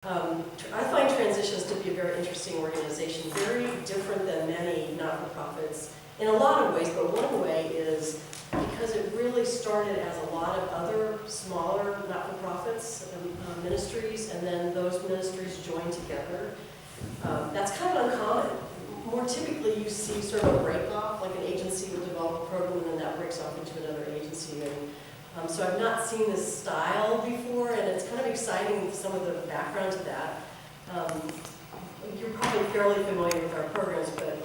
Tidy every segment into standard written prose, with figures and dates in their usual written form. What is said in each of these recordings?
I find Transitions to be a very interesting organization, very different than many not-for-profits in a lot of ways, but one way is because it really started as a lot of other smaller not-for-profits, ministries, and then those ministries joined together. That's kind of uncommon. More typically, you see sort of a break-off, like an agency will develop a program and then that breaks off into another agency. And so I've not seen this style before, and it's kind of exciting, some of the background to that. You're probably fairly familiar with our programs, but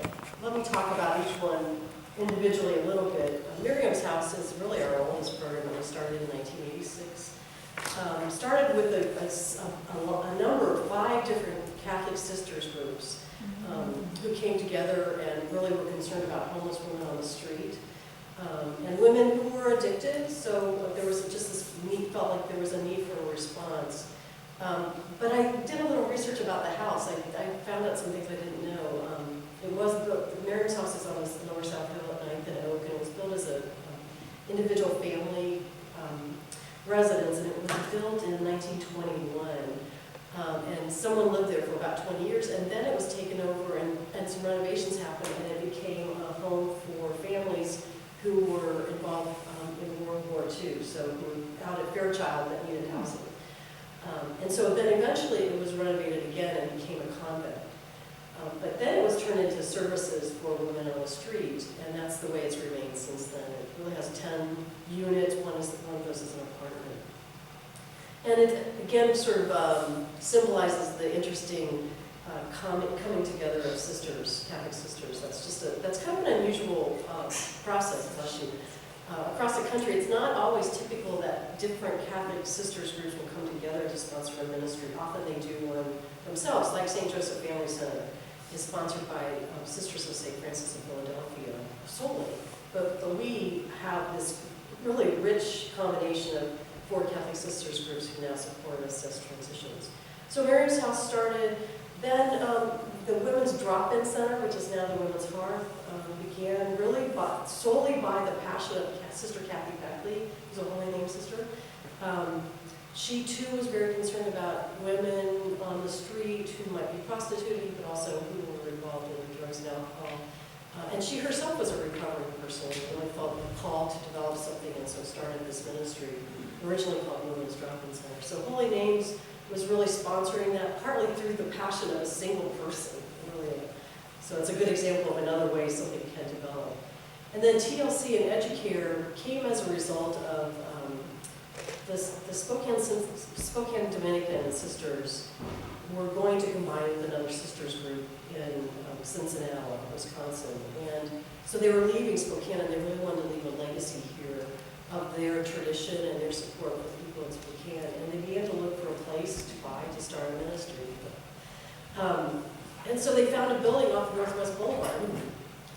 let me talk about each one individually a little bit. Miriam's House is really our oldest program, and it started in 1986. Started with a number of 5 different Catholic sisters groups who came together and really were concerned about homeless women on the street. And women who were addicted, so there was just this need, felt like there was a need for a response. But I did a little research about the house. I found out some things I didn't know. It was the Miriam's House is on the Lower South Hill at 9th and Oak, and it was built as an individual family residence, and it was built in 1921. And someone lived there for about 20 years, and then it was taken over, and some renovations happened, and it became a home for families who were involved in World War II, so who were out at Fairchild that needed housing. And so then eventually it was renovated again and became a convent. But then it was turned into services for women on the street, and that's the way it's remained since then. It really has 10 units, one of those is an apartment. And it, again, sort of symbolizes the interesting coming together of sisters, Catholic sisters. That's kind of an unusual process, especially across the country. It's not always typical that different Catholic sisters groups will come together to sponsor a ministry. Often they do one themselves, like St. Joseph Family Center is sponsored by Sisters of St. Francis of Philadelphia solely. But we have this really rich combination of 4 Catholic sisters groups who now support us as Transitions. So Miriam's House started. Then the Women's Drop-In Center, which is now the Women's Hearth, began really solely by the passion of Sister Kathy Beckley, who's a Holy Name sister. She too was very concerned about women on the street who might be prostituting, but also who were involved in drugs and alcohol. And she herself was a recovering person and really felt a call to develop something, and so started this ministry, originally called Women's Drop-In Center. So Holy Names was really sponsoring that, partly through the passion of a single person, really. So it's a good example of another way something can develop. And then TLC and Educare came as a result of the Spokane Dominican sisters were going to combine with another sisters group in Cincinnati, Wisconsin. And so they were leaving Spokane, and they really wanted to leave a legacy here of their tradition and their support for the people in Spokane. And they began to look for a place to buy to start a ministry. And so they found a building off Northwest Boulevard,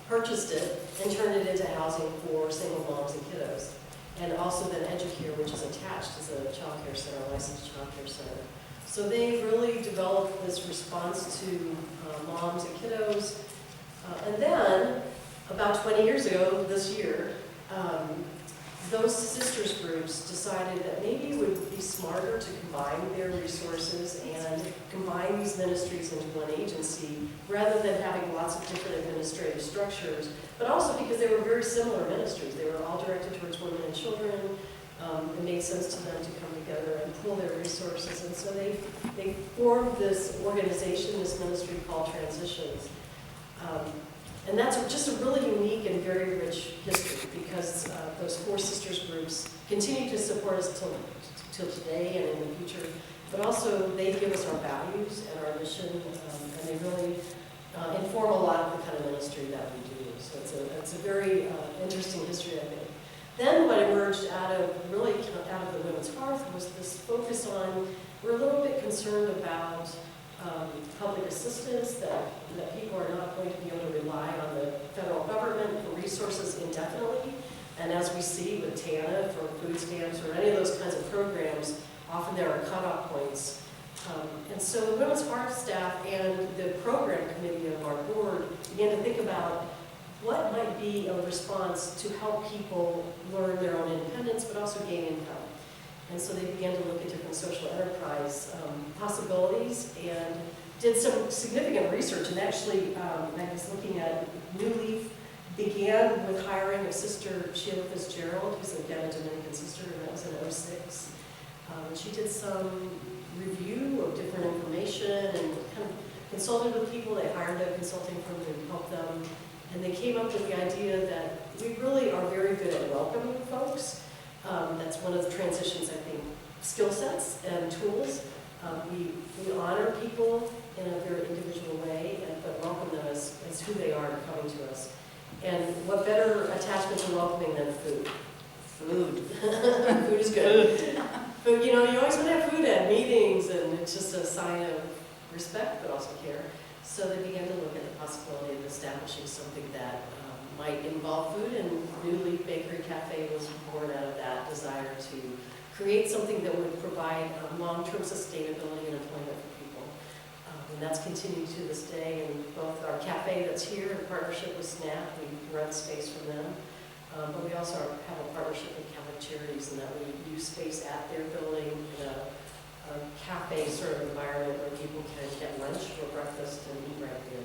purchased it, and turned it into housing for single moms and kiddos. And also then Educare, which is attached as a child care center, a licensed child care center. So they really developed this response to moms and kiddos. And then, about 20 years ago, this year, those sisters groups decided that maybe it would be smarter to combine their resources and combine these ministries into one agency rather than having lots of different administrative structures, but also because they were very similar ministries. They were all directed towards women and children. It made sense to them to come together and pool their resources, and so they formed this organization, this ministry called Transitions. And that's just a really unique and very rich history, because those 4 sisters groups continue to support us till today and in the future, but also they give us our values and our mission, and they really inform a lot of the kind of ministry that we do. So it's a very interesting history, I think. Then what emerged out of the Women's Hearth was this focus on, we're a little bit concerned about public assistance, that people are not going to be able to rely on the federal government for resources indefinitely. And as we see with TANF or food stamps or any of those kinds of programs, often there are cutoff points. And so the Women's Hearth staff and the program committee of our board began to think about what might be a response to help people learn their own independence, but also gain income. And so they began to look at different social enterprise possibilities and did some significant research. And actually, I was looking at New Leaf began with hiring of Sister Sheila Fitzgerald, who's again a Dominican sister, and that was in '06. She did some review of different information and kind of consulted with people. They hired a consulting firm to help them. And they came up with the idea that we really are very good at welcoming folks. That's one of the transitions, I think, skill sets and tools. We honor people in a very individual way, but welcome them as who they are coming to us. And what better attachment to welcoming than food? Food. Food is good. Food, you know, you always want to have food at meetings, and it's just a sign of respect, but also care. So they began to look at the possibility of establishing something that might involve food, and New Leaf Bakery Cafe was born out of that desire to create something that would provide long-term sustainability and employment for people. And that's continued to this day, and both our cafe that's here in partnership with SNAP, we rent space from them, but we also have a partnership with Catholic Charities in that we use space at their building in a cafe sort of environment where people can get lunch or breakfast and eat right there.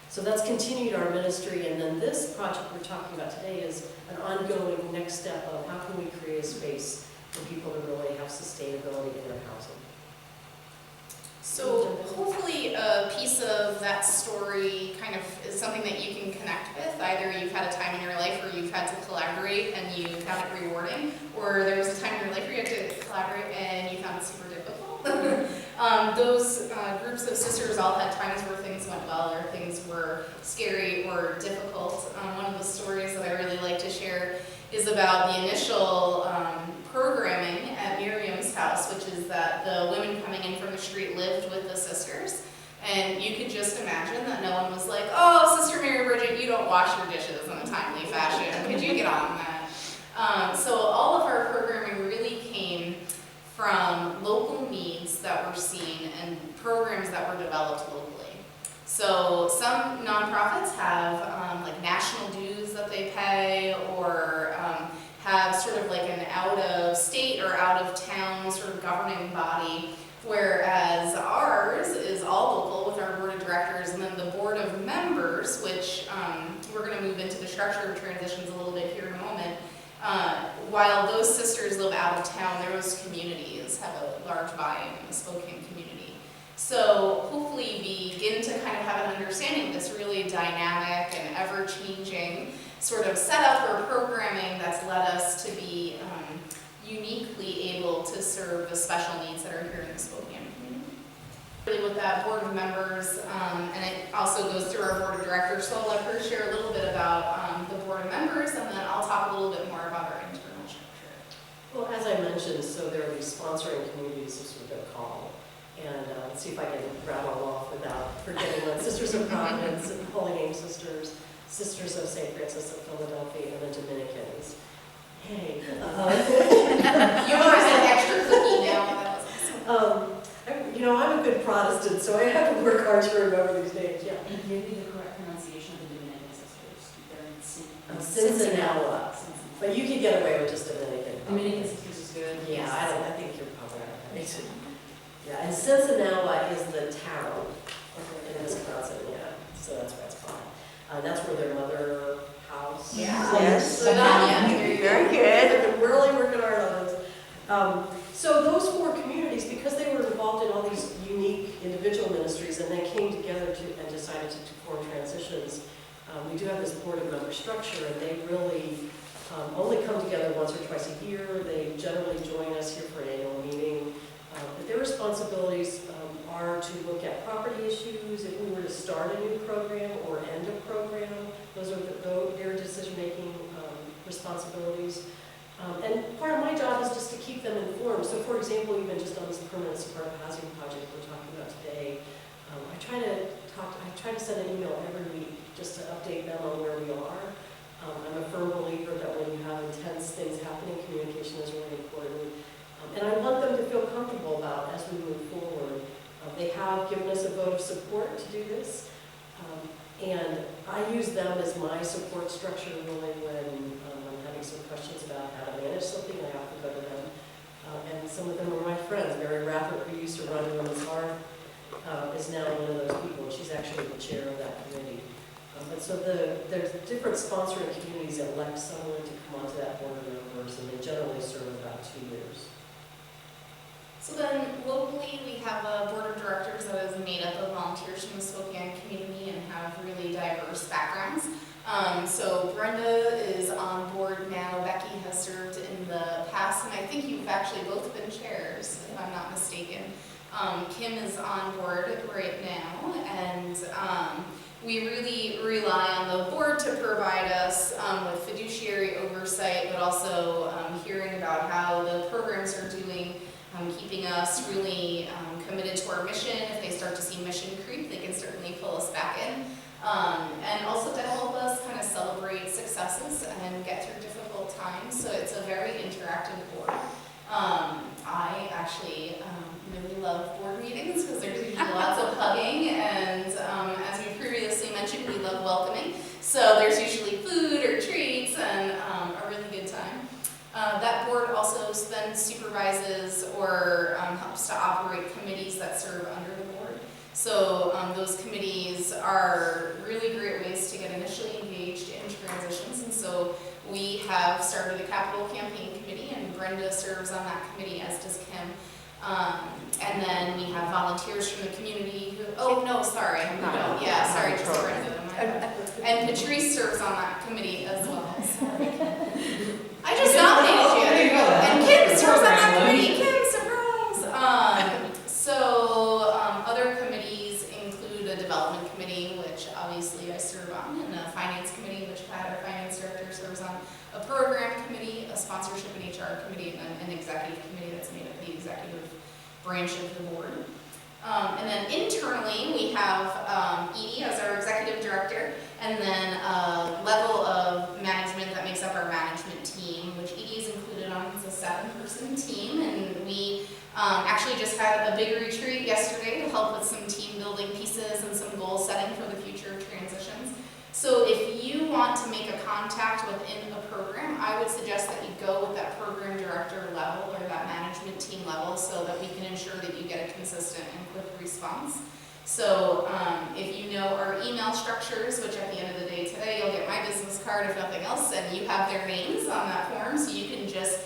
So that's continued our ministry, and then this project we're talking about today is an ongoing next step of how can we create a space for people to really have sustainability in their housing. So hopefully a piece of that story kind of is something that you can connect with. Either you've had a time in your life where you've had to collaborate and you found it rewarding, or there was a time in your life where you had to collaborate and you found it super difficult. Those groups of sisters all had times where things went well or things were scary or difficult. One of the stories that I really like to share is about the initial programming at Miriam's house, which is that the women coming in from the street lived with the sisters. And you could just imagine that no one was like, oh, Sister Mary Bridget, you don't wash your dishes in a timely fashion. Could you get on that? So all of our programming really came from local needs that were seen and programs that were developed locally. So some nonprofits have like national dues that they pay, or have sort of like an out-of-state or out-of-town sort of governing body, whereas ours is all local with our board of directors, and then the board of members, which we're going to move into the structure of transitions a little bit here in a moment. While those sisters live out of town, those communities have a large buy-in in the Spokane community. So hopefully we begin to kind of have an understanding of this really dynamic and ever-changing sort of setup or programming that's led us to be uniquely able to serve the special needs that are here in the Spokane community. Really with that board of members, and it also goes through our board of directors, so I'll let her share a little bit about the board of members, and then I'll talk a little bit more about our internal structure. Well, as I mentioned, so there are these sponsoring communities, as we're going to call, and let's see if I can rattle them off without forgetting one. Sisters of Providence, Holy Name Sisters, Sisters of St. Francis of Philadelphia, and the Dominicans. Hey. You always have extra cookie now. That was awesome. You know, I'm a good Protestant, so I have to work hard to remember these names. Yeah. And maybe the correct pronunciation of the Dominican sisters. They're in Cincinnati. But you could get away with just Dominican. Dominican sisters is good. Yeah, I think you're probably right. Yeah, and Cincinnati is the town in Wisconsin, yeah. So that's what it's called. That's where their mother house. Yeah. Yes. So Very good. We're really working hard on those. So those four communities, because they were involved in all these unique individual ministries and then came together and decided to form transitions, we do have this board of member structure, and they really only come together once or twice a year. They generally join us here for an annual meeting. But their responsibilities are to look at property issues. If we were to start a new program or end a program, those are their decision-making responsibilities. And part of my job is just to keep them informed. So for example, even just on this permanent supportive housing project we're talking about today, I try to send an email every week just to update them on where we are. I'm a firm believer that when you have intense things happening, communication is really important. And I want them to feel comfortable about as we move forward. They have given us a vote of support to do this. And I use them as my support structure really when I'm having some questions about how to manage something. I often go to them. And some of them are my friends. Mary Rathert, who used to run Women's Hearth, is now one of those people. She's actually the chair of that committee. But so there's different sponsoring communities that elect someone to come onto that board of members, and they generally serve about 2 years. So then locally, we have a board of directors that is made up of volunteers from the Spokane community and have really diverse backgrounds. So Brenda is on board now. Becky has served in the past, and I think you've actually both been chairs, if I'm not mistaken. Kim is on board right now, and we really rely on the board to provide us with fiduciary oversight, but also hearing about how the programs are doing, keeping us really committed to our mission. If they start to see mission creep, they can certainly pull us back in. And also to help us kind of celebrate successes and get through difficult times. So it's a very interactive board. I actually really love board meetings because there's usually lots of hugging, and as we previously mentioned, we love welcoming. So there's usually food or treats and a really good time. That board also then supervises or helps to operate committees that serve under the board. So those committees are really great ways to get initially engaged in transitions, and so we have started a capital campaign committee, and Brenda serves on that committee, as does Kim. And then we have volunteers from the community who, oh no, sorry, we don't, yeah, sorry, just Brenda. And Patrice serves on that committee as well. Sorry. I just nominated you. There you go. And Kim serves on that committee. Kim, surprise! Other committees include a development committee, which obviously I serve on, and a finance committee, which Pat, our finance director, serves on, a program committee, a sponsorship and HR committee, and an executive committee that's made up of the executive branch of the board. And then internally, we have Edie as our executive director, and then a level of management that makes up our management team, which Edie is included on. It's a 7-person team, and we actually just had a big retreat yesterday to help with some team building pieces and some goal setting for the future of transitions. So if you want to make a contact within a program, I would suggest that you go with that program director level or that management team level so that we can ensure that you get a consistent and quick response. So if you know our email structures, which at the end of the day today, you'll get my business card if nothing else, and you have their names on that form, so you can just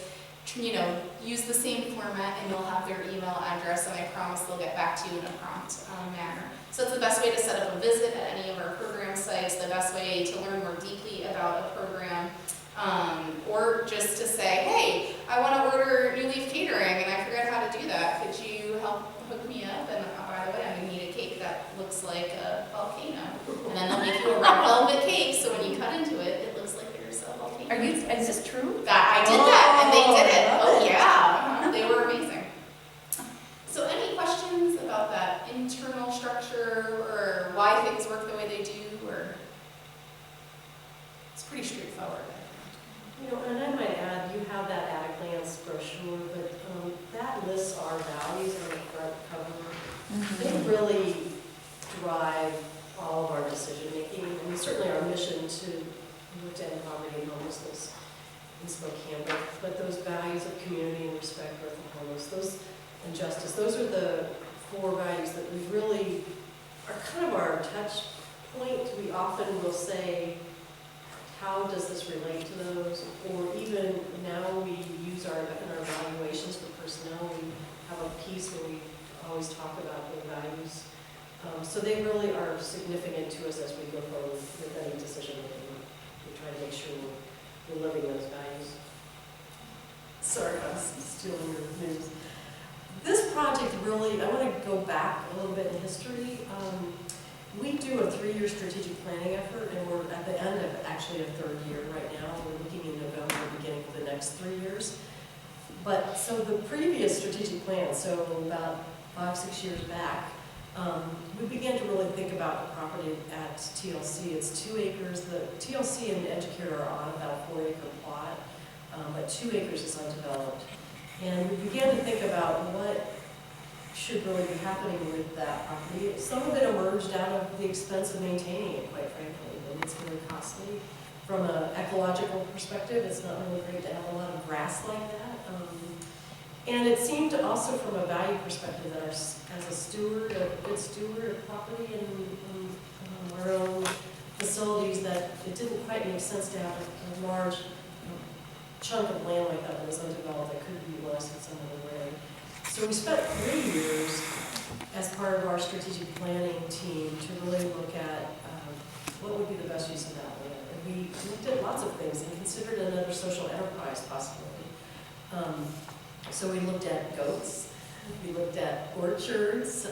use the same format and you'll have their email address, and I promise they'll get back to you in a prompt manner. So it's the best way to set up a visit at any of our program sites, the best way to learn more deeply about a program, or just to say, hey, I want to order New Leaf Catering and I forgot how to do that. Could you help hook me up? And by the way, I'm going to need a cake that looks like a volcano. And then they'll make you a red velvet cake, so when you cut into it, it looks like there's a volcano. Is this true? That I did that, and they did it. Oh yeah, they were amazing. So any questions about that internal structure or why things work the way they do, or it's pretty straightforward. And I might add, you have that at a glance brochure, but that lists our values on the front cover. They really drive all of our decision making, and certainly our mission to end poverty and homelessness in Spokane. But those values of community and respect for the homeless, those and justice, those are the 4 values that we really are kind of our touch point. We often will say, how does this relate to those? Or even now we use in our evaluations for personnel, we have a piece where we always talk about the values. So they really are significant to us as we go forward with any decision making. We try to make sure we're living those values. Sorry, I was stealing your news. This project really, I want to go back a little bit in history. We do a 3-year strategic planning effort, and we're at the end of actually a 3rd year right now. We're looking in November, beginning of the next 3 years. But so the previous strategic plan, so about 5-6 years back, we began to really think about the property at TLC. It's 2 acres. The TLC and Educare are on about a 4-acre plot, but 2 acres is undeveloped. And we began to think about what should really be happening with that property. Some of it emerged out of the expense of maintaining it, quite frankly, and it's very costly. From an ecological perspective, it's not really great to have a lot of grass like that. And it seemed to also from a value perspective that as a steward, a good steward of property and our own facilities, that it didn't quite make sense to have a large chunk of land like that was undeveloped that could be utilized in some other way. So we spent 3 years as part of our strategic planning team to really look at what would be the best use of that land. And we looked at lots of things and considered another social enterprise possibility. So we looked at goats, we looked at orchards,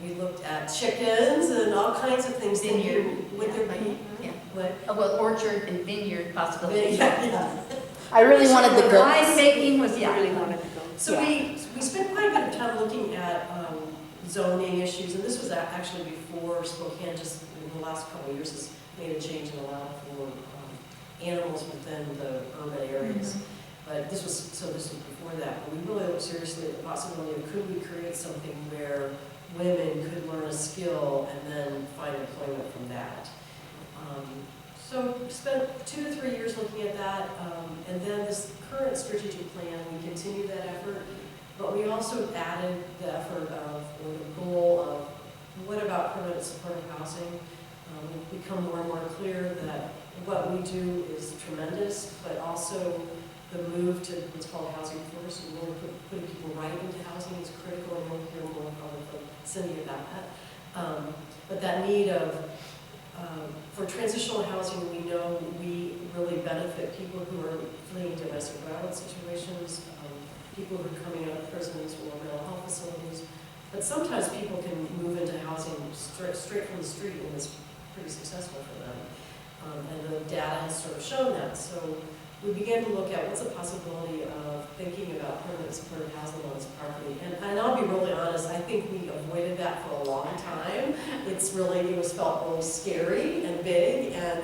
we looked at chickens and all kinds of things. Vineyard. Would there be? Yeah. What? Oh, well, orchard and vineyard possibilities. Yeah. I really wanted the goats. Winemaking was, yeah. Really wanted the goats. So we spent quite a bit of time looking at zoning issues, and this was actually before Spokane, just in the last couple of years, has made a change and allowed for animals within the urban areas. But this was before that. But we really looked seriously at the possibility of could we create something where women could learn a skill and then find employment from that. So we spent 2 to 3 years looking at that, and then this current strategic plan, we continued that effort, but we also added the effort of, or the goal of, what about permanent supportive housing? We've become more and more clear that what we do is tremendous, but also the move to what's called housing first, and really putting people right into housing is critical, and we'll hear more probably from Cindy about that. But that need of for transitional housing, we know we really benefit people who are fleeing domestic violence situations, people who are coming out of prisons or mental health facilities. But sometimes people can move into housing straight from the street, and it's pretty successful for them. And the data has sort of shown that. So we began to look at what's the possibility of thinking about permanent supportive housing on this property. And I'll be really honest, I think we avoided that for a long time. It was felt really scary and big, and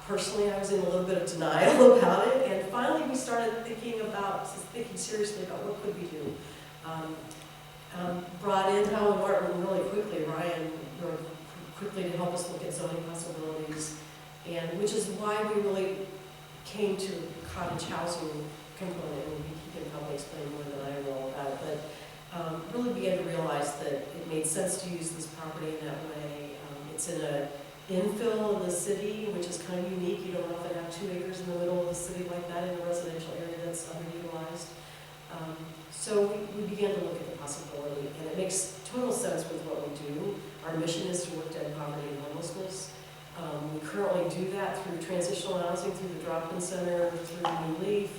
personally I was in a little bit of denial about it. And finally we started thinking seriously about what could we do. Brought in Helen Martin really quickly, Ryan, quickly to help us look at zoning possibilities, and which is why we really came to cottage housing component, and he can probably explain more than I will about it, but really began to realize that it made sense to use this property in that way. It's in an infill in the city, which is kind of unique. You don't often have 2 acres in the middle of the city like that in a residential area that's underutilized. So we began to look at the possibility, and it makes total sense with what we do. Our mission is to work to end poverty and homelessness. We currently do that through transitional housing, through the drop-in center, through New Leaf.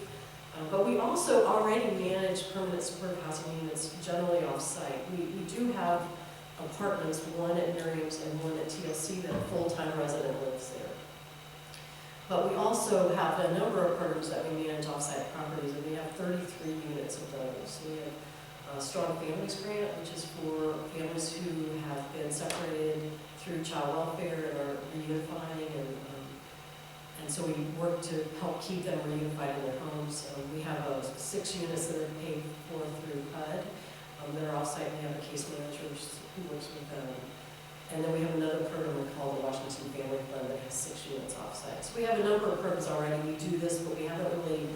But we also already manage permanent supportive housing units generally off-site. We do have apartments, one at Miriam's and one at TLC, that a full-time resident lives there. But we also have a number of programs that we manage off-site properties, and we have 33 units of those. So we have a Strong Families Grant, which is for families who have been separated through child welfare and are reunifying, and so we work to help keep them reunified in their homes. We have 6 units that are paid for through HUD. They're off-site. We have a case manager who works with them. And then we have another program called the Washington Family Fund that has 6 units off-site. So we have a number of programs already. We do this, but we haven't really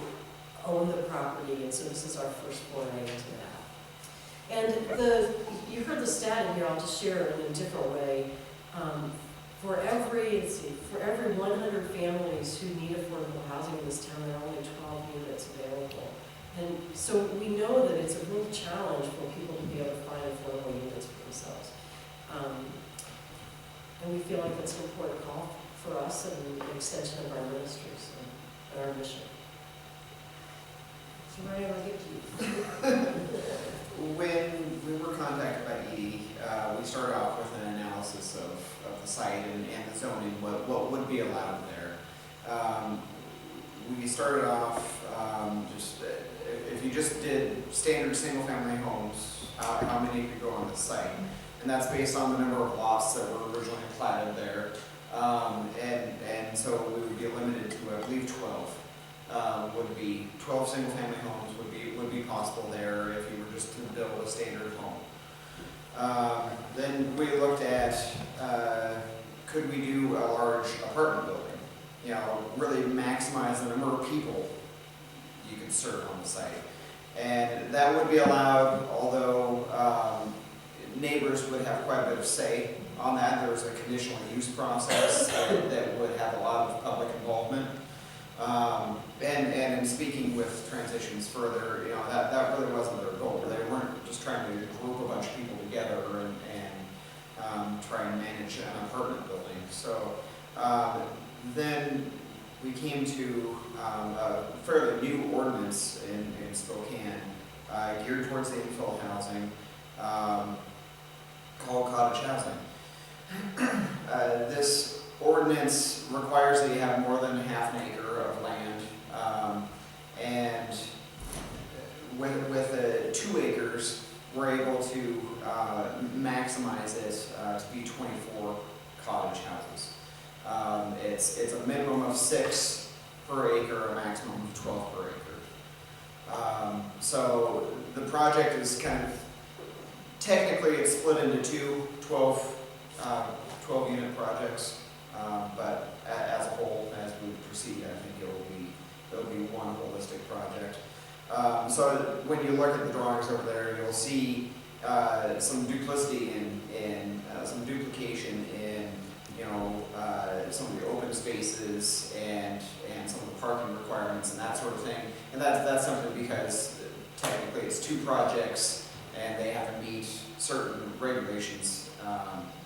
owned the property, and so this is our first foray into that. And you heard the stat in here. I'll just share it in a different way. For every 100 families who need affordable housing in this town, there are only 12 units available. And so we know that it's a real challenge for people to be able to find affordable units for themselves. And we feel like that's an important call for us and an extension of our ministries and our mission. So Ryan, I'll give to you. When we were contacted by Edie, we started off with an analysis of the site and the zoning, what would be allowed there. We started off if you just did standard single-family homes, how many could go on the site, and that's based on the number of lots that were originally platted there, and so we would be limited to, I believe, 12. Would be 12 single-family homes would be possible there if you were just to build a standard home. Then we looked at could we do a large apartment building, really maximize the number of people you could serve on the site. And that would be allowed, although neighbors would have quite a bit of say on that. There was a conditional use process that would have a lot of public involvement. And in speaking with Transitions further, you know, that really wasn't their goal. They weren't just trying to group a bunch of people together and try and manage an apartment building. So then we came to a fairly new ordinance in Spokane geared towards the infill housing called cottage housing. This ordinance requires that you have more than half an acre of land, and with 2 acres, we're able to maximize it to be 24 cottage houses. It's a minimum of 6 per acre, a maximum of 12 per acre. So the project is kind of, technically it's split into 2 12 unit projects, but as a whole, as we proceed, I think it'll be one holistic project. So when you look at the drawings over there, you'll see some duplicity in some duplication in, you know, some of the open spaces and some of the parking requirements and that sort of thing. And that's simply because technically it's 2 projects and they have to meet certain regulations,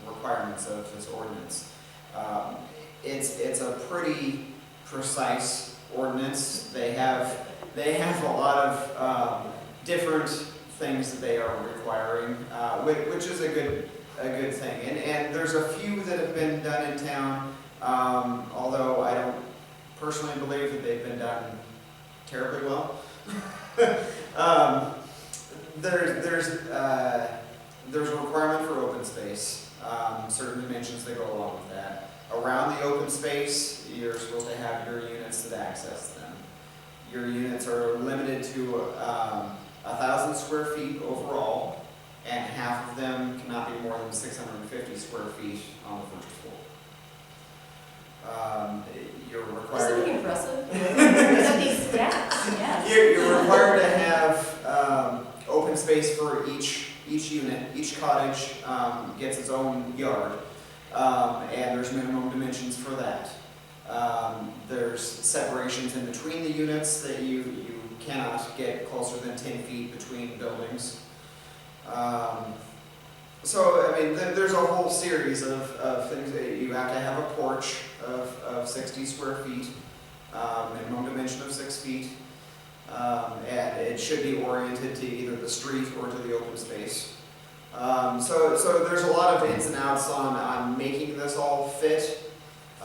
requirements of this ordinance. It's a pretty precise ordinance. They have a lot of different things that they are requiring, which is a good thing. And there's a few that have been done in town, although I don't personally believe that they've been done terribly well. There's a requirement for open space, certain dimensions that go along with that. Around the open space, you're supposed to have your units that access them. Your units are limited to 1,000 square feet overall, and half of them cannot be more than 650 square feet on the first floor. You're required. Isn't it impressive? Look at these stats, yes. You're required to have open space for each unit. Each cottage gets its own yard, and there's minimum dimensions for that. There's separations in between the units that you cannot get closer than 10 feet between buildings. So, I mean, there's a whole series of things. You have to have a porch of 60 square feet, minimum dimension of 6 feet, and it should be oriented to either the street or to the open space. So there's a lot of ins and outs on making this all fit.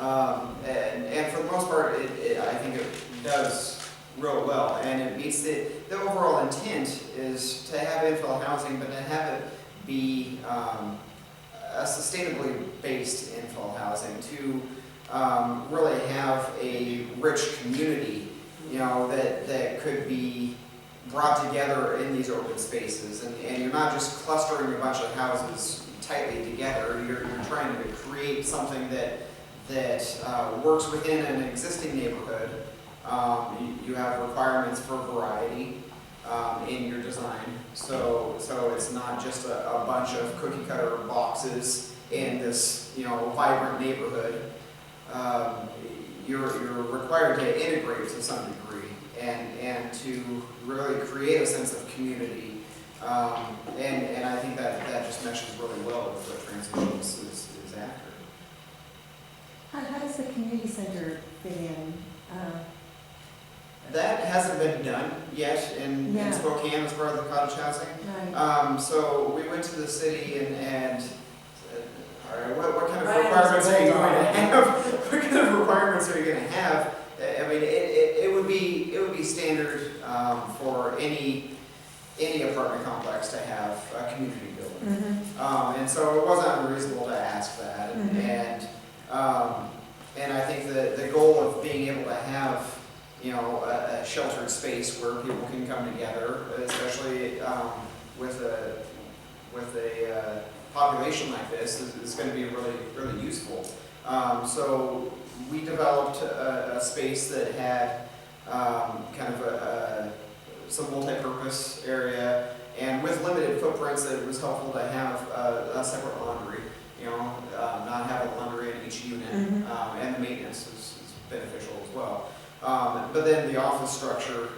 And for the most part, I think it does real well, and it meets the overall intent is to have infill housing, but to have it be a sustainably based infill housing, to really have a rich community, you know, that could be brought together in these open spaces, and you're not just clustering a bunch of houses tightly together. You're trying to create something that works within an existing neighborhood. You have requirements for variety in your design, so it's not just a bunch of cookie cutter boxes in this, you know, vibrant neighborhood. You're required to integrate to some degree and to really create a sense of community, and I think that just meshes really well with what Transitions is after. How does the community center fit in? That hasn't been done yet in Spokane as part of the cottage housing. Right. So we went to the city and all right, what kind of Right, requirements are you going to right. have? What kind of requirements are you going to have? I mean, it would be standard for any apartment complex to have a community building, Mm-hmm. and so it wasn't unreasonable to ask that, and I think the goal of being able to have, you know, a sheltered space where people can come together, especially with a population like this, is going to be really useful. So we developed a space that had kind of some multi-purpose area, and with limited footprints, it was helpful to have a separate laundry, not have a laundry in each unit, and the maintenance is beneficial as well. But then the office structure,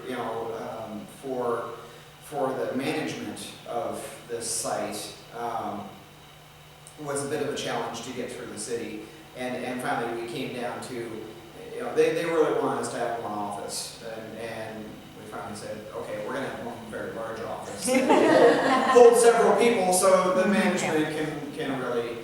for the management of this site, was a bit of a challenge to get through the city. And finally we came down to, they really want us to have one office. And we finally said, okay, we're gonna have one very large office. Hold several people so the management can really,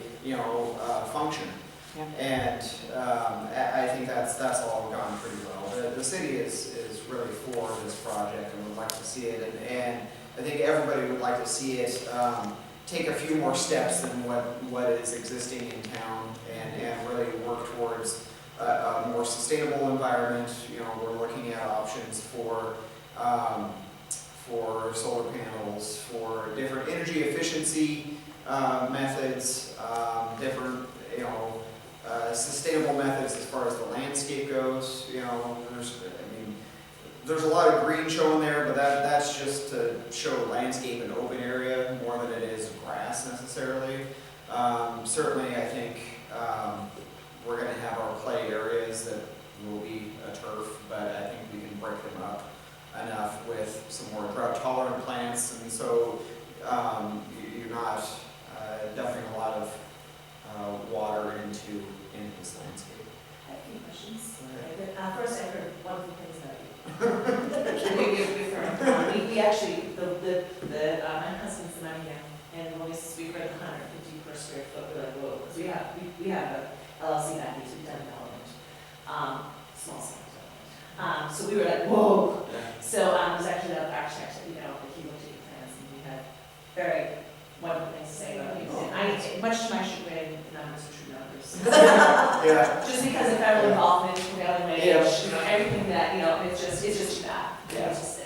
function. Yeah. And I think that's all gone pretty well. The city is really for this project and would like to see it. And I think everybody would like to see it take a few more steps than what is existing in town and really work towards a more sustainable environment. We're looking at options for solar panels, for different energy efficiency methods, different, sustainable methods as far as the landscape goes. There's a lot of green shown there, but that's just to show landscape and open area more than it is grass necessarily. Certainly, I think we're going to have our play areas that will be a turf, but I think we can break them up enough with some more drought-tolerant plants, and so you're not dumping a lot of water into this landscape. I have a few questions. Okay. First, I've heard wonderful things about you. We actually, my husband's the money now, and when we read the 150 per square foot, we're like, whoa, because we have a LLC back east, we've done development, small scale development. So we were like, whoa. So it was actually the architect, that he looked at your plans, and we had very wonderful things to say about you. And much to my chagrin, the numbers are true numbers. Yeah. Just because of federal involvement, prevailing wage, Yeah. everything that, it's just too bad. Yeah. It's just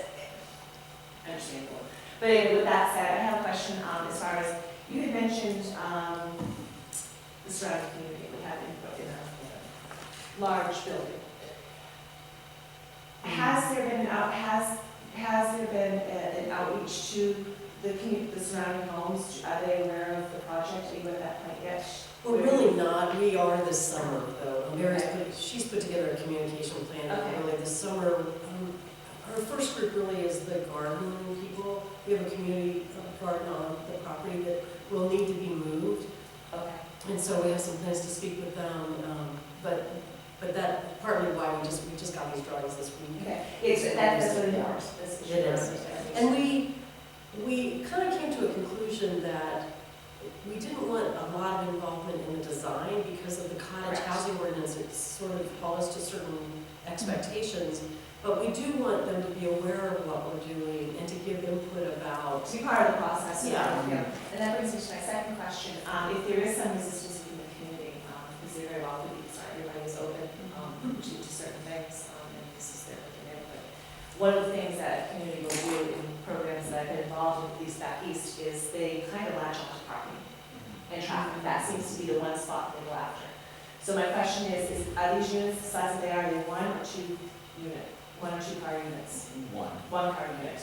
understandable. But anyway, with that said, I have a question as far as, you had mentioned the surrounding community, we have in a large building. Has there been an outreach to the surrounding homes? Are they aware of the project? Are you at that point yet? We're really not. We are this summer, though. She's put together a communication plan. Okay. Really this summer, our first group really is the garden people. We have a community garden on the property that will need to be moved. Okay. And so we have some plans to speak with them. But that's partly why we just got these drawings this week. Okay. That's what it is. It is. And we kind of came to a conclusion that we didn't want a lot of involvement in the design because of the cottage Correct. housing ordinance. It sort of follows to certain expectations, but we do want them to be aware of what we're doing and to give input about. To be part of the process. Yeah. And that brings me to my second question. If there is some resistance in the community, because there very well could be, everybody is open to certain things, and this is their input. One of the things that community will do in programs that I've been involved with, at least back east, is they kind of latch onto property and traffic. That seems to be the one spot they go after. So my question is are these units the size that they are one or two car units? One car unit.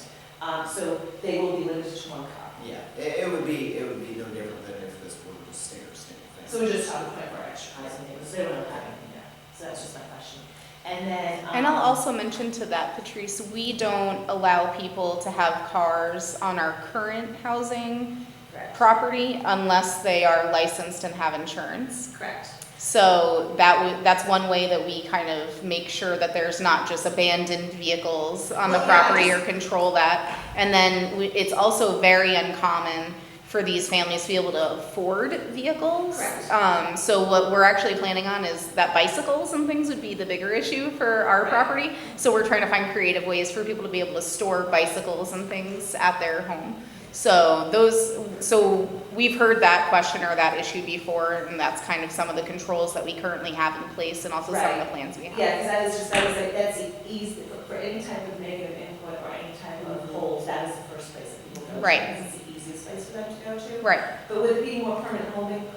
So they will be limited to one car. Yeah, it would be no different than if this were a standard thing. So we're just talking 24 extra cars and things, they don't have anything there. So that's just my question. And then. And I'll also mention to that, Patrice, we don't allow people to have cars on our current housing Correct. property unless they are licensed and have insurance. Correct. So that's one way that we kind of make sure that there's not just abandoned vehicles on the property or control that. And then it's also very uncommon for these families to be able to afford vehicles. Correct. So what we're actually planning on is that bicycles and things would be the bigger issue for our Right. property. So we're trying to find creative ways for people to be able to store bicycles and things at their home. So we've heard that question or that issue before, and that's kind of some of the controls that we currently have in place and also some of the plans we have. Yeah, because that's the easy, for any type of negative input or any type of hold, that is the first place that people go to. Right. Because it's the easiest place for them to go to. Right. But with it being more permanent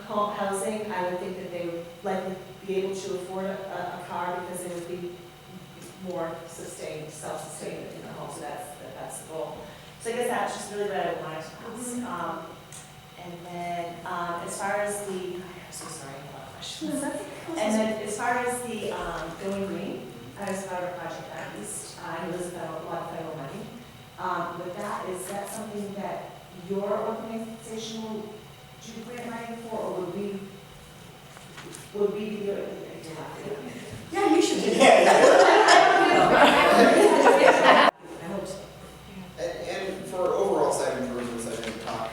housing, I would think that they would likely be able to afford a car because they would be more self-sustained in the home. So that's that's the goal. So I guess that's just really what I wanted to ask. And then, as far as I'm so sorry, I have a lot of questions. And then as far as the, going green, as part of our project at East, I know there's a lot of federal money. With that, is that something that your organization will do grant writing for, or would we be the, Yeah, you should do that. I hope so. And for overall site improvements, I didn't talk.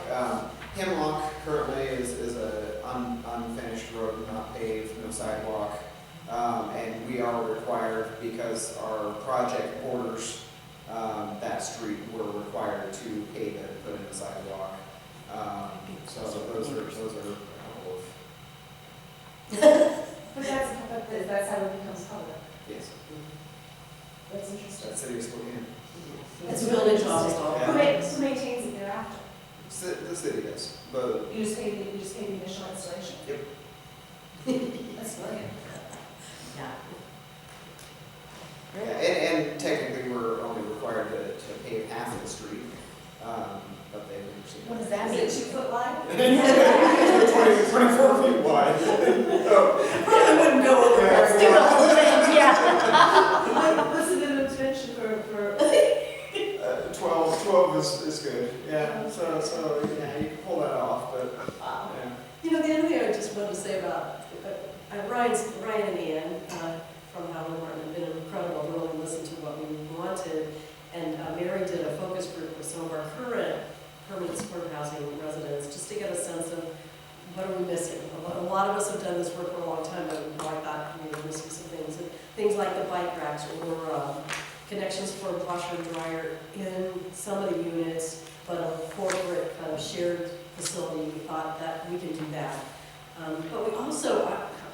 Hemlock currently is a unfinished road, not paved, no sidewalk. And we are required, because our project borders that street, we're required to pave it and put in a sidewalk. So those are a couple of, but that's how it becomes public. yes, That's interesting. that city of Spokane. It's village office. Who maintains it thereafter? The city does, but You just pay the initial installation? Yep. That's brilliant. Yeah. and technically we're only required to pave half of the street, but they've never seen What it. does that mean? Is it 2 foot wide? 24 feet wide. Probably wouldn't go over Let's do there. the whole thing, yeah. What's the intervention for 12 is good, yeah, so, yeah, you can pull that off, but, yeah. You know, the other thing I just wanted to say about, Ryan and Ian from Howard Martin have been incredible, really listened to what we wanted. And Mary did a focus group with some of our current permanent supportive housing residents, just to get a sense of what are we missing. A lot of us have done this work for a long time, but like that, we're missing some things. And things like the bike racks or connections for washer and dryer in some of the units, but a corporate kind of shared facility, we thought that we can do that. But we also,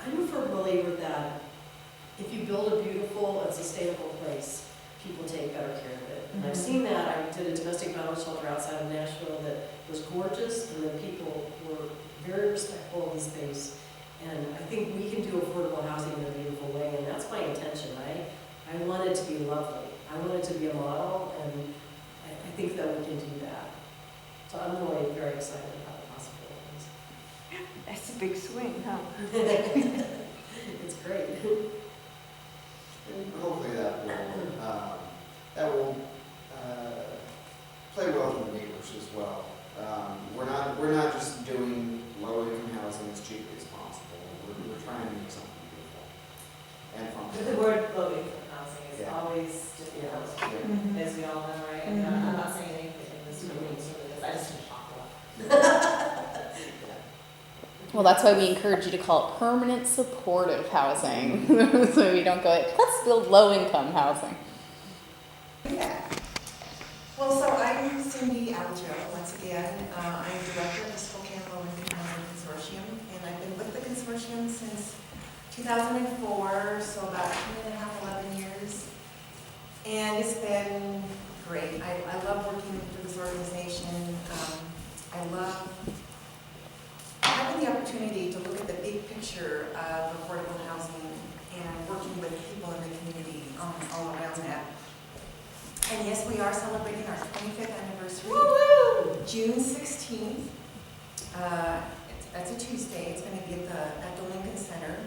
I'm a firm believer that if you build a beautiful and sustainable place, people take better care of it. And I've seen that. I did a domestic violence shelter outside of Nashville that was gorgeous, and the people were very respectful of the space. And I think we can do affordable housing in a beautiful way, and that's my intention. I want it to be lovely. I want it to be a model, and I think that we can do that. So I'm really very excited about the possibilities. That's a big swing, huh? It's great. And hopefully that will play well with the neighbors as well. We're not just doing low-income housing as cheaply as possible. We're trying to make something beautiful and But the functional. word low-income housing is Yeah. always difficult, Yeah. as we all know, right? And I'm not saying anything in this room, because I just didn't talk a lot. Well, that's why we encourage you to call it permanent supportive housing, so we don't go, let's build low-income housing. Yeah. Well, so I'm Cindy Aljo, once again. I'm director of the Spokane Low-Income Housing Consortium, and I've been with the consortium since 2004, so about 10.5, 11 years. And it's been great. I love working for this organization. I love having the opportunity to look at the big picture of affordable housing and working with people in the community all around that. And yes, we are celebrating our 25th anniversary, June 16th. That's a Tuesday. It's going to be at the Lincoln Center,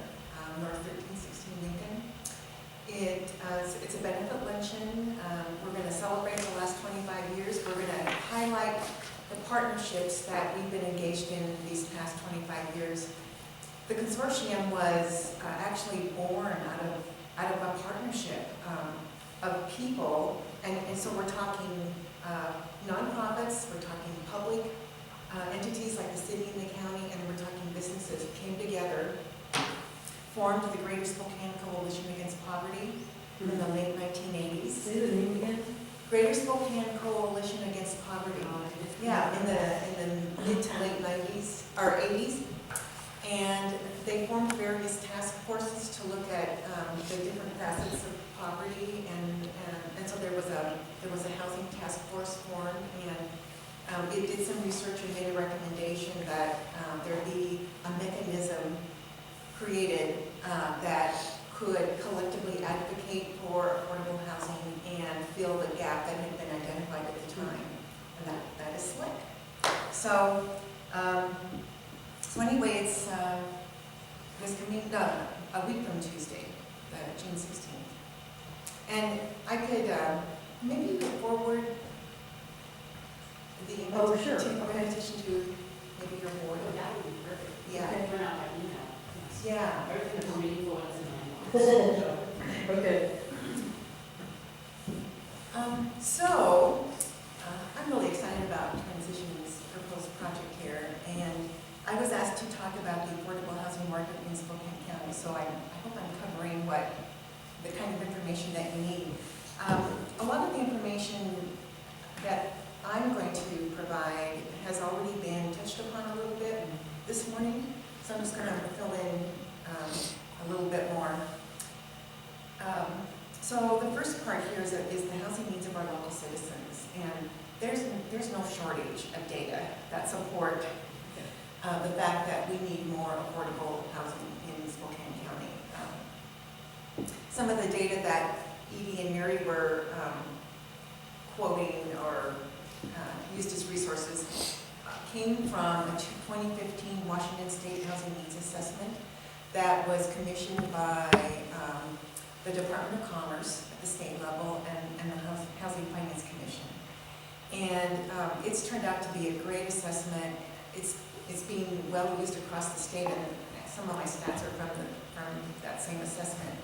North 1316 Lincoln. It's a benefit luncheon. We're going to celebrate the last 25 years. We're going to highlight the partnerships that we've been engaged in these past 25 years. The consortium was actually born out of a partnership of people, and so we're talking nonprofits, we're talking public entities like the city and the county, and we're talking businesses that came together, formed the Greater Spokane Coalition Against Poverty in the late 1980s. Say the name again. Greater Spokane Coalition Against Poverty. Yeah, in the mid to late 90s or 80s, and they formed various task forces to look at the different facets of poverty, and so there was a housing task force formed, and it did some research and made a recommendation that there be a mechanism created that could collectively advocate for affordable housing and fill the gap that had been identified it's this coming, no, a week from Tuesday, June 16th. And I could, maybe you could forward the Oh, sure. invitation to maybe your board. That would be perfect. Yeah. You can print out my email. Yeah. Everything that's meaningful is in my inbox. Okay. I'm really excited about Transition's proposed project here, and I was asked to talk about the affordable housing market in Spokane County, so I hope I'm covering the kind of information that you need. A lot of the information that I'm going to provide has already been touched upon a little bit this morning, so I'm just going to fill in a little bit more. So the first part here is the housing needs of our local citizens, and there's no shortage of data that support the fact that we need more affordable housing in Spokane County. Some of the data that Edie and Mary were quoting or used as resources came from a 2015 Washington State Housing Needs Assessment that was commissioned by the Department of Commerce at the state level and the Housing Finance Commission. And it's turned out to be a great assessment. It's being well used across the state, and some of my stats are from that same assessment.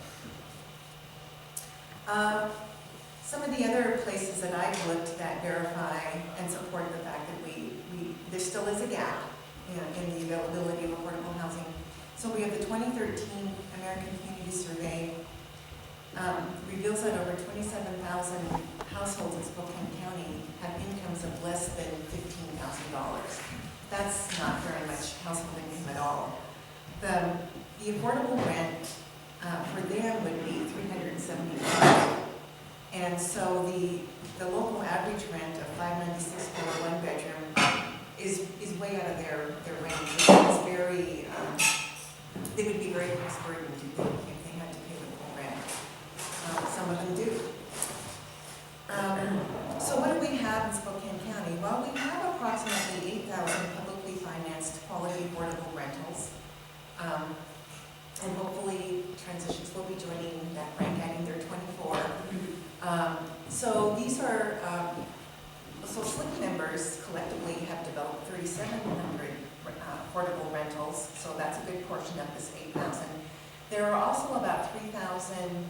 Some of the other places that I've looked that verify and support the fact that there still is a gap in the availability of affordable housing. So we have the 2013 American Community Survey reveals that over 27,000 households in Spokane County have incomes of less than $15,000. That's not very much household income at all. The affordable rent for them would be $375. And so the local average rent of $596 for a one-bedroom is way out of their range. It's very, they would be very tax burdened if they had to pay the full rent. Some of them do. So what do we have in Spokane County? Well, we have approximately 8,000 publicly financed quality affordable rentals. And hopefully Transitions will be joining that rank, adding their 24. So these are, so SLIC members collectively have developed 3,700 affordable rentals, so that's a good portion of this 8,000. There are also about 3,000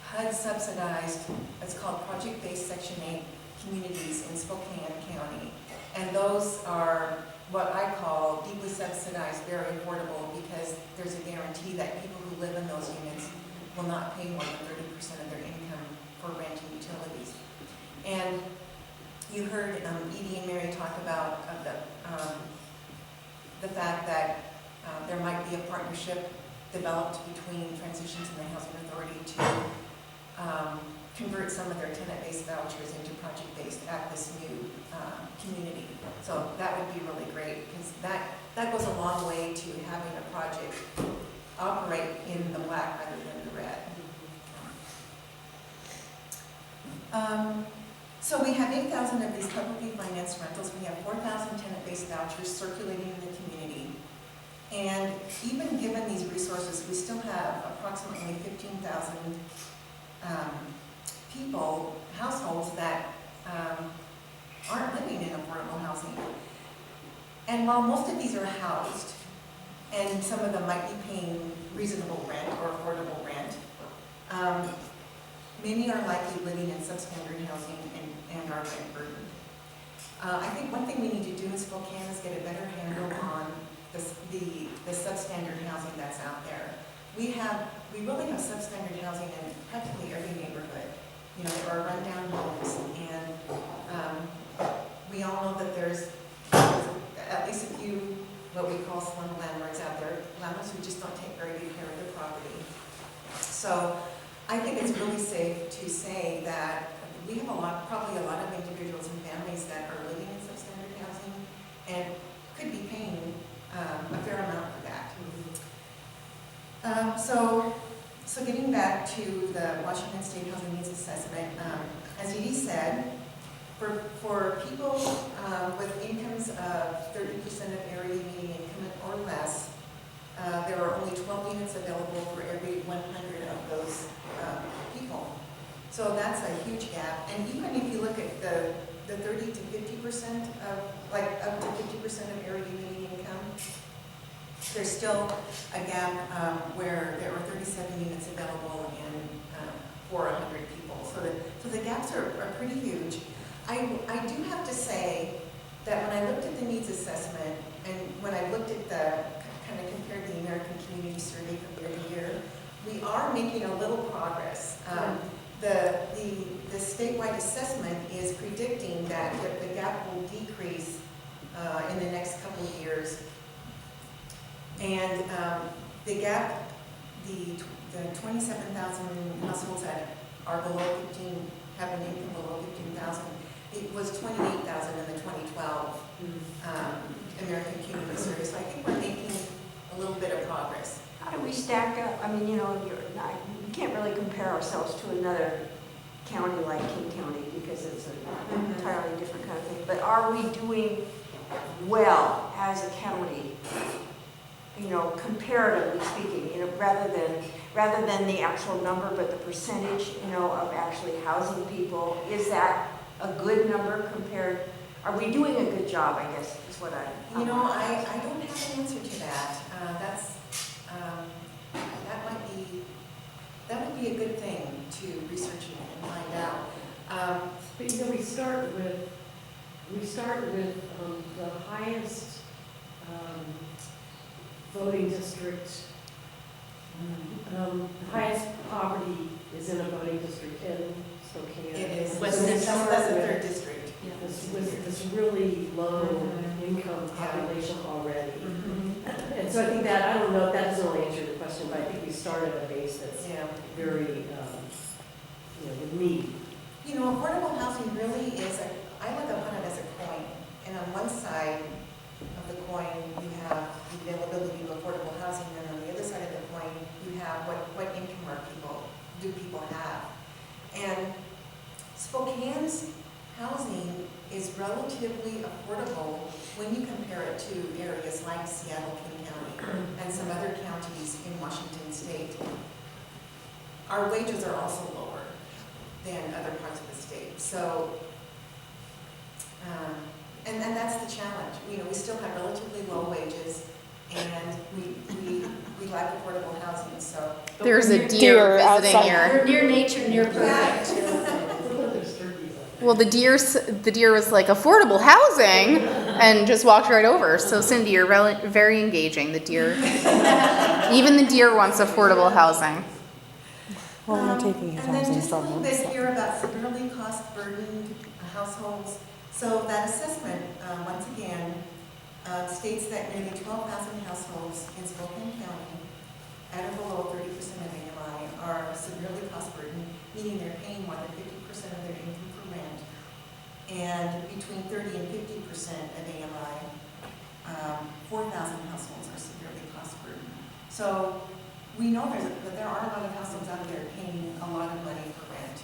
HUD subsidized, it's called project-based Section 8 communities in Spokane County. And those are what I call deeply subsidized, very affordable, because there's a guarantee that people who live in those units will not pay more than 30% of their income for rent and utilities. And you heard Edie and Mary talk about the fact that there might be a partnership developed between Transitions and the Housing Authority to convert some of their tenant-based vouchers into project-based at this new community. So that would be really great, because that goes a long way to having a project operate in the black rather than the red. So we have 8,000 of these publicly financed rentals. We have 4,000 tenant-based vouchers circulating in the community. And even given these resources, we still have approximately 15,000 people, households that aren't living in affordable housing. And while most of these are housed, and some of them might be paying reasonable rent or affordable rent, many are likely living in substandard housing and are rent burdened. I think one thing we need to do in Spokane is get a better handle on the substandard housing that's out there. We really have substandard housing in practically every neighborhood. You know, there are rundown homes, and we all know that there's at least a few what we call slum landlords out there, landlords who just don't take very good care of their property. So I think it's really safe to say that we have probably a lot of individuals and families that are living in substandard housing and could be paying a fair amount for that. So getting back to the Washington State Housing Needs Assessment, as Edie said, For people with incomes of 30% of area median income or less, there are only 12 units available for every 100 of those people. So that's a huge gap. And even if you look at the 30 to 50% of, like up to 50% of area median income, there's still a gap where there are 37 units available for 100 people. So the gaps are pretty huge. I do have to say that when I looked at the needs assessment and when I looked at kind of compared the American Community Survey from year to year, we are making a little progress. The statewide assessment is predicting that the gap will decrease in the next couple of years. And the gap, the 27,000 households that are below 15, have an income below 15,000, it was 28,000 in the 2012 American Community Survey. So I think we're making a little bit of progress. How do we stack up? I mean, you know, you can't really compare ourselves to another county like King County because it's an entirely different kind of thing. But are we doing well as a county, you know, comparatively speaking, you know, rather than the actual number, but the percentage, you know, of actually housing people? Is that a good number compared? Are we doing a good job, I guess, is what I... You know, I don't have an answer to that. That would be a good thing to research and find out. But you know, we start with the highest voting district. The highest poverty is in a voting district in Spokane. It is. So That's we the start third with district. this really low income population already. And so I think that, I don't know if that doesn't really answer the question, but I think we start at a base that's very, you know, with need. You know, affordable housing really is, I look upon it as a coin. And on one side of the coin, you have the availability of affordable housing, and on the other side of the coin, you have what income do people have. And Spokane's housing is relatively affordable when you compare it to areas like Seattle, King County, and some other counties in Washington State. Our wages are also lower than other parts of the state. So, and that's the challenge. You know, we still have relatively low wages, and we lack affordable housing. So There's a deer visiting here. We're near nature, near perfect. Well, the deer was like, affordable housing, and just walked right over. So Cindy, you're very engaging. The deer, even the deer wants affordable housing. Well, we're taking and then just a little bit here about severely cost-burdened households. So that assessment, once again, states that nearly 12,000 households in Spokane County at or below 30% of AMI are severely cost-burdened, meaning they're paying more than 50% of their income for rent. And between 30 and 50% of AMI, 4,000 households are severely cost-burdened. So we know that there are a lot of households out there paying a lot of money for rent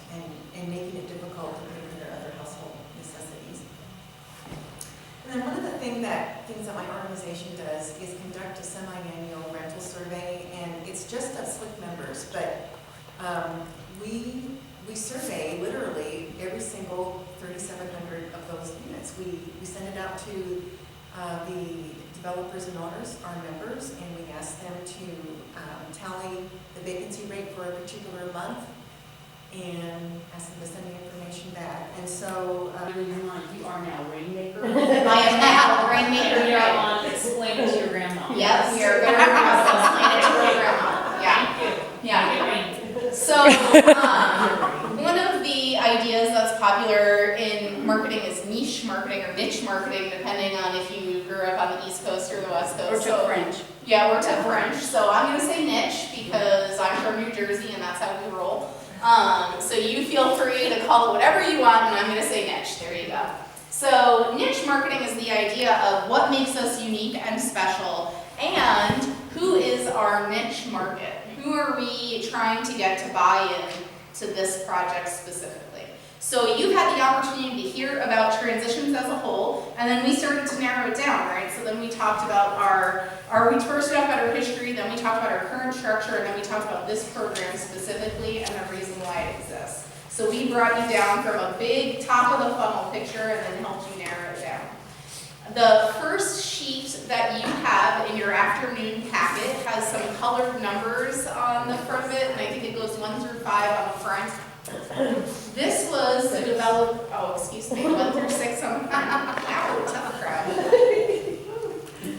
and making it difficult to pay for their other household necessities. And then one of the things that my organization does is conduct a semi-annual rental survey, and it's just of SLIC members, but we survey literally every single 3,700 of those units. We send it out to the developers and owners, our members, and we ask them to tally the vacancy rate for a particular month and ask them to send the information back. And so You are now Rainmaker. I am now Rainmaker. You're on Explain It to Your Grandma. Yes, you're going to explain it to your grandma. Yeah. So, one of the ideas that's popular in marketing is niche marketing or niche marketing, depending on if you grew up on the East Coast or the West Coast. Or to French. Yeah, or to French. So I'm going to say niche because I'm from New Jersey and that's how we roll. So you feel free to call it whatever you want, and I'm going to say niche. There you go. So niche marketing is the idea of what makes us unique and special, and who is our niche market? Who are we trying to get to buy in to this project specifically? So you had the opportunity to hear about transitions as a whole, and then we started to narrow it down, right? So then we talked about we first talked about our history, then we talked about our current structure, and then we talked about this program specifically and the reason why it exists. So we brought you down from a big top of the funnel picture and then helped you narrow it down. The first sheet that you have in your afternoon packet has some colored numbers on the front of it, and I think it goes 1 through 5 on the front. This was to develop, 1 through 6 on the front. Ow, tough crowd.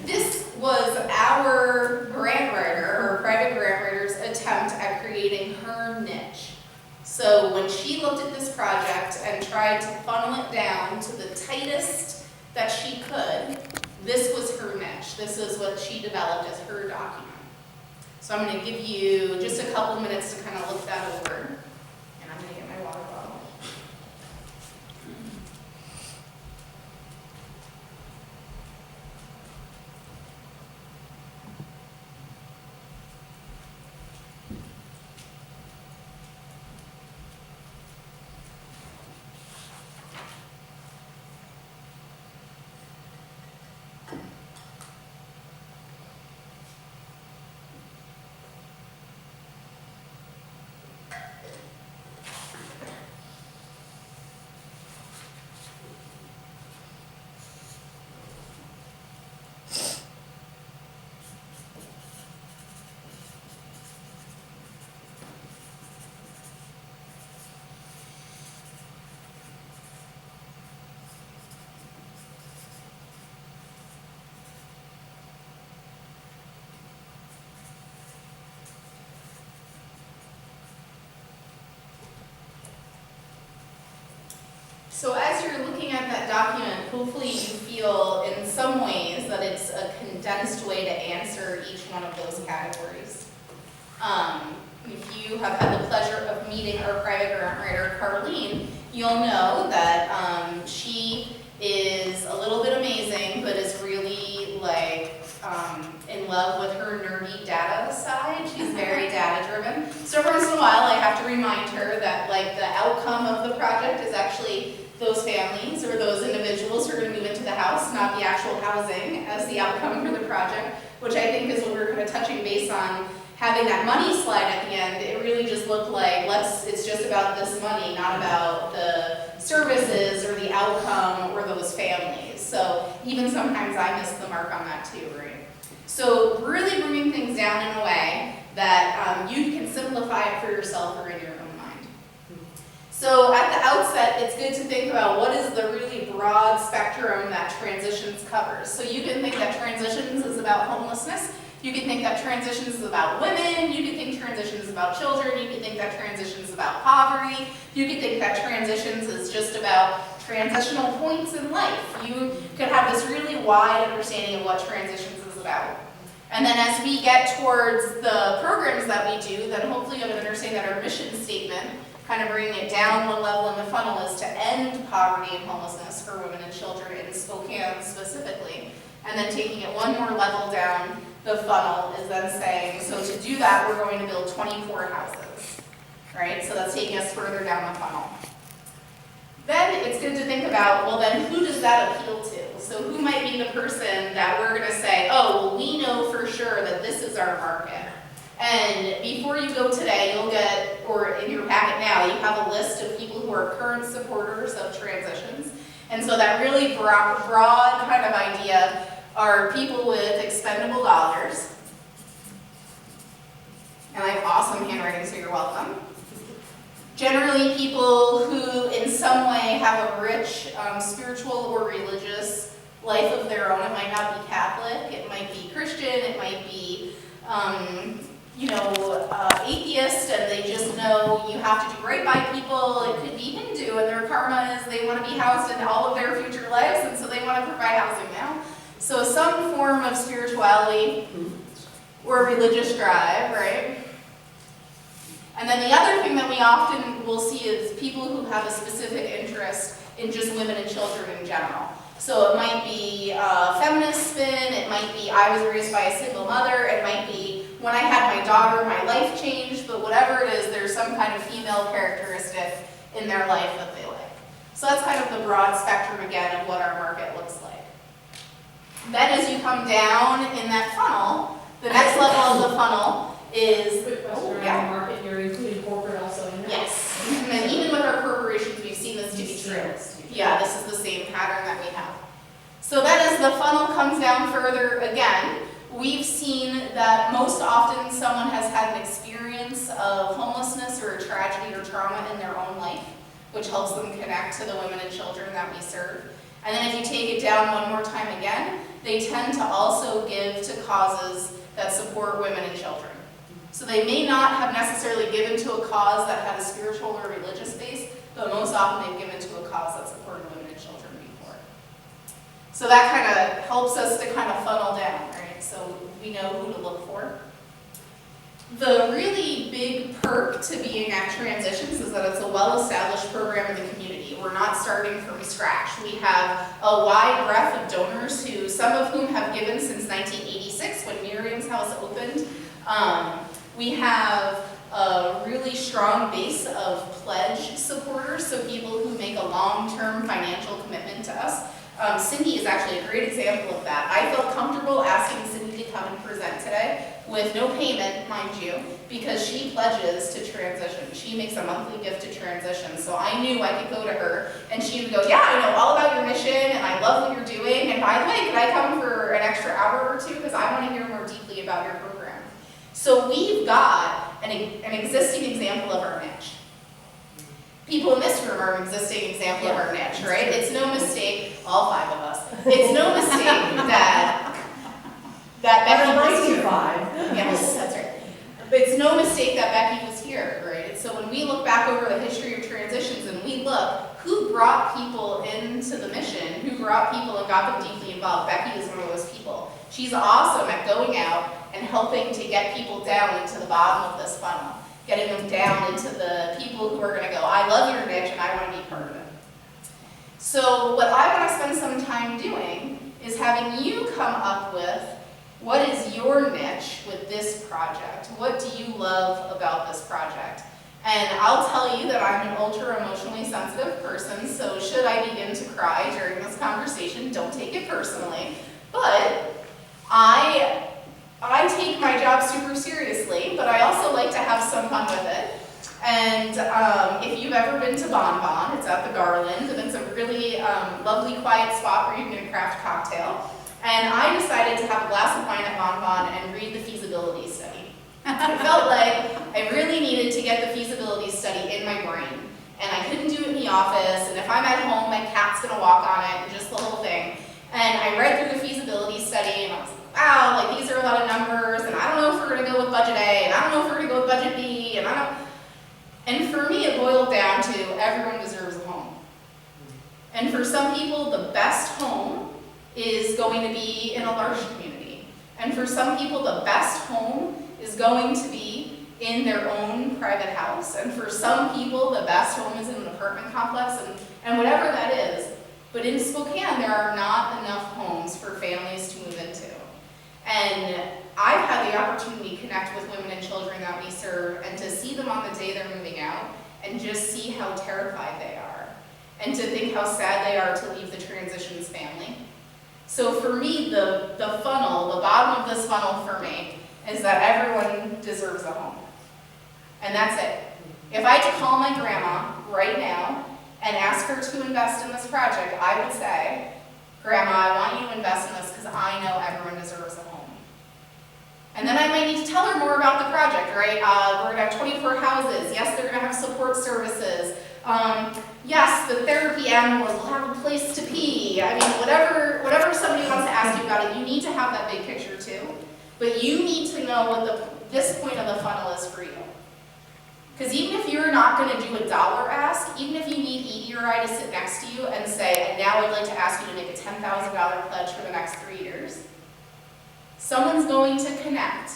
This was our grant writer, or private grant writer's attempt at creating her niche. So when she looked at this project and tried to funnel it down to the tightest that she could, this was her niche. This is what she developed as her document. So I'm going to give you just a couple minutes to kind of look that over. And I'm going to get my water bottle. So as you're looking at that document, hopefully you feel in some ways that it's a condensed way to answer each one of those categories. If you have had the pleasure of meeting our private grant writer, Carlene, you'll know that she is a little bit amazing, but is really in love with her nerdy data side. She's very data driven. So every once in a while I have to remind her that the outcome of the project is actually those families or those individuals who are going to move into the house, not the actual housing as the outcome for the project, which I think is what we're kind of touching base on. Having that money slide at the end, it really just looked like it's just about this money, not about the services or the outcome or those families. So even sometimes I miss the mark on that too, right? So really bringing things down in a way that you can simplify it for yourself or in your own mind. So at the outset, it's good to think about what is the really broad spectrum that transitions covers. So you can think that transitions is about homelessness. You can think that transitions is about women. You can think transitions is about children. You can think that transitions is about poverty. You can think that transitions is just about transitional points in life. You could have this really wide understanding of what transitions is about. And then as we get towards the programs that we do, then hopefully you'll understand that our mission statement, kind of bringing it down one level in the funnel, is to end poverty and homelessness for women and children in Spokane specifically. And then taking it one more level down the funnel is then saying, so to do that, we're going to build 24 houses, right? So that's taking us further down the funnel. Then it's good to think about, well then who does that appeal to? So who might be the person that we're gonna say, oh, well we know for sure that this is our market. And before you go today, you'll get, or in your packet now, you have a list of people who are current supporters of transitions. And so that really broad kind of idea are people with expendable dollars. And I have awesome handwriting, so you're welcome. Generally people who in some way have a rich spiritual or religious life of their own. It might not be Catholic, it might be Christian, it might be atheist, and they just know you have to do right by people. It could be Hindu, and their karma is they want to be housed in all of their future lives, and so they want to provide housing now. So some form of spirituality or religious drive, right? And then the other thing that we often will see is people who have a specific interest in just women and children in general. So it might be a feminist spin, it might be I was raised by a single mother, it might be when I had my daughter, my life changed, but whatever it is, there's some kind of female characteristic in their life that they like. So that's kind of the broad spectrum again of what our market looks like. Then as you come down in that funnel, the next level of the funnel is, Quick question oh, around yeah. the market, you're including corporate also in that? Yes, and even with our corporations, we've seen this to be true. Yeah, this is the same pattern that we have. So then as the funnel comes down further again, we've seen that most often someone has had an experience of homelessness or a tragedy or trauma in their own life, which helps them connect to the women and children that we serve. And then if you take it down one more time again, they tend to also give to causes that support women and children. So they may not have necessarily given to a cause that had a spiritual or religious base, but most often they've given to a cause that supported women and children before. So that kind of helps us to kind of funnel down, right? So we know who to look for. The really big perk to being at Transitions is that it's a well-established program in the community. We're not starting from scratch. We have a wide breadth of donors who, some of whom have given since 1986 when Miriam's House opened. We have a really strong base of pledge supporters, so people who make a long-term financial commitment to us. Cindy is actually a great example of that. I felt comfortable asking Cindy to come and present today with no payment, mind you, because she pledges to Transition. She makes a monthly gift to Transition, so I knew I could go to her and she would go, yeah, I know all about your mission and I love what you're doing, and by the way, could I come for an extra hour or two because I want to hear more deeply about your program. So we've got an existing example of our niche. People in this room are an existing example of our niche, right? It's no mistake, all 5 of us, it's no mistake that Becky was here. Yes, that's right. But it's no mistake that Becky was here, right? So when we look back over the history of Transitions and we look, who brought people into the mission, who brought people and got them deeply involved, Becky is one of those people. She's awesome at going out and helping to get people down into the bottom of this funnel, getting them down into the people who are going to go, I love your niche and I want to be part of it. So what I want to spend some time doing is having you come up with what is your niche with this project? What do you love about this project? And I'll tell you that I'm an ultra emotionally sensitive person, so should I begin to cry during this conversation, don't take it personally. But I take my job super seriously, but I also like to have some fun with it. And if you've ever been to Bon Bon, it's at the Garland, and it's a really lovely, quiet spot where you can get a craft cocktail. And I decided to have a glass of wine at Bon Bon and read the feasibility study. I felt like I really needed to get the feasibility study in my brain. And I couldn't do it in the office, and if I'm at home, my cat's gonna walk on it, and just the whole thing. And I read through the feasibility study, and I was like, wow, like these are a lot of numbers, and I don't know if we're gonna go with budget A, and I don't know if we're gonna go with budget B, and I don't. And for me, it boiled down to everyone deserves a home. And for some people, the best home is going to be in a large community. And for some people, the best home is going to be in their own private house. And for some people, the best home is in an apartment complex, and whatever that is. But in Spokane, there are not enough homes for families to move into. And I've had the opportunity to connect with women and children that we serve and to see them on the day they're moving out and just see how terrified they are and to think how sad they are to leave the Transitions family. So for me, the funnel, the bottom of this funnel for me is that everyone deserves a home. And that's it. If I had to call my grandma right now and ask her to invest in this project, I would say, Grandma, I want you to invest in this because I know everyone deserves a home. And then I might need to tell her more about the project, right? We're gonna have 24 houses. Yes, they're gonna have support services. Yes, the therapy animals will have a place to pee. I mean, whatever somebody wants to ask you about it, you need to have that big picture too. But you need to know what this point of the funnel is for you. Because even if you're not going to do a dollar ask, even if you need Edie or I to sit next to you and say, and now I'd like to ask you to make a $10,000 pledge for the next 3 years, someone's going to connect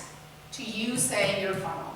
to you saying your funnel.